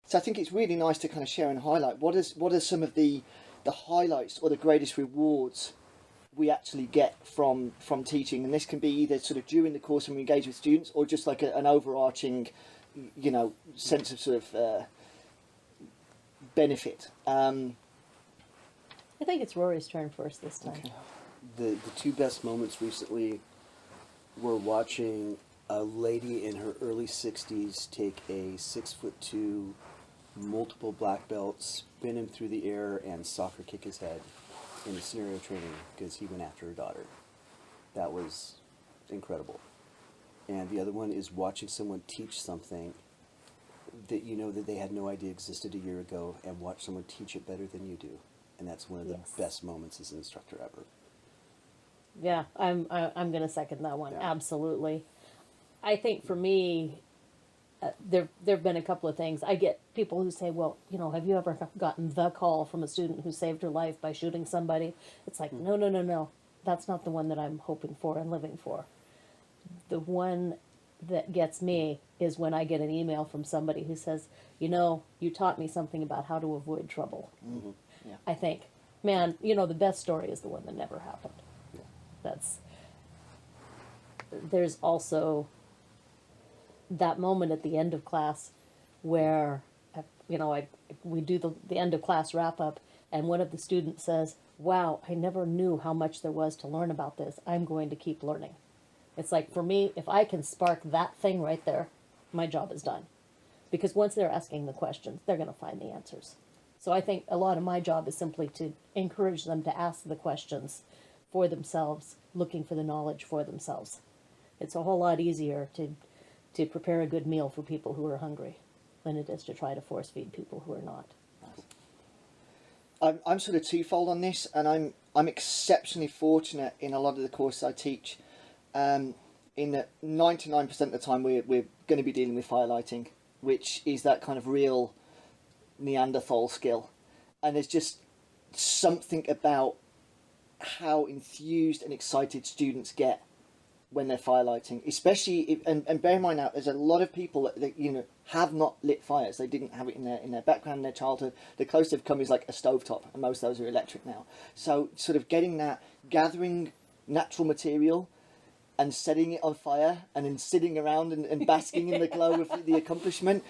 So I think it's really nice to kind of share and highlight what are some of the highlights or the greatest rewards we actually get from teaching, and this can be either sort of during the course when we engage with students, or just like an overarching, you know, sense of sort of benefit. I think it's Rory's turn first this time. Okay. The two best moments recently were watching a lady in her early 60s take a 6'2", multiple black belt, spin him through the air, and soccer kick his head in the scenario training because he went after her daughter. That was incredible. And the other one is watching someone teach something that you know that they had no idea existed a year ago, and watch someone teach it better than you do. And that's one of the best moments as an instructor ever. Yeah, I'm going to second that one. Yeah. Absolutely. I think for me, there've been a couple of things. I get people who say, well, you know, have you ever gotten the call from a student who saved her life by shooting somebody? It's like, no. That's not the one that I'm hoping for and living for. The one that gets me is when I get an email from somebody who says, you know, you taught me something about how to avoid trouble. Mm-hmm. Yeah. I think, man, you know, the best story is the one that never happened. Yeah. There's also that moment at the end of class where, you know, we do the end of class wrap up, and one of the students says, wow, I never knew how much there was to learn about this. I'm going to keep learning. It's like, for me, if I can spark that thing right there, my job is done. Because once they're asking the questions, they're going to find the answers. So I think a lot of my job is simply to encourage them to ask the questions for themselves, looking for the knowledge for themselves. It's a whole lot easier to prepare a good meal for people who are hungry than it is to try to force feed people who are not. I'm sort of twofold on this, and I'm exceptionally fortunate in a lot of the courses I teach. In that 99% of the time we're going to be dealing with firelighting, which is that kind of real Neanderthal skill. And there's just something about how enthused and excited students get when they're firelighting, especially if, and bear in mind now, there's a lot of people that you know have not lit fires. They didn't have it in their background, in their childhood. The closest they've come is like a stovetop, and most of those are electric now. So sort of getting that, gathering natural material and setting it on fire, and then sitting around and basking in the glow of the accomplishment,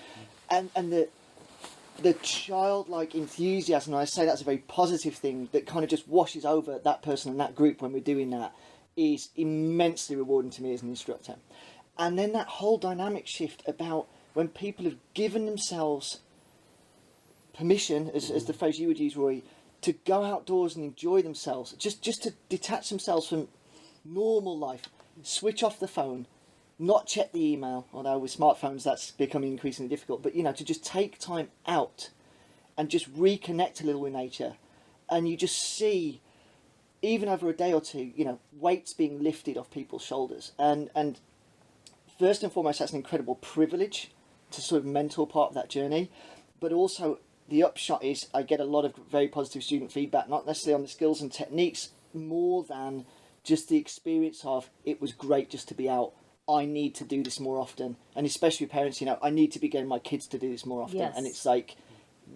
and the childlike enthusiasm, and I say that's a very positive thing, that kind of just washes over that person and that group when we're doing that, is immensely rewarding to me as an instructor. And then that whole dynamic shift about when people have given themselves permission, as the phrase you would use, Rory, to go outdoors and enjoy themselves, just to detach themselves from normal life, switch off the phone, not check the email, although with smartphones that's becoming increasingly difficult, but you know, to just take time out and just reconnect a little with nature. And you just see, even over a day or two, you know, weights being lifted off people's shoulders. And first and foremost, that's an incredible privilege to sort of mentor part of that journey. But also the upshot is I get a lot of very positive student feedback, not necessarily on the skills and techniques, more than just the experience of, it was great just to be out. I need to do this more often. And especially with parents, you know, I need to be getting my kids to do this more often. Yes. And it's like,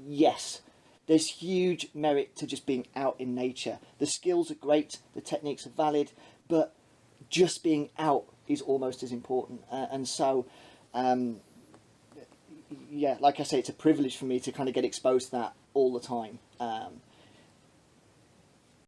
yes, there's huge merit to just being out in nature. The skills are great, the techniques are valid, but just being out is almost as important. And so, yeah, like I say, it's a privilege for me to kind of get exposed to that all the time.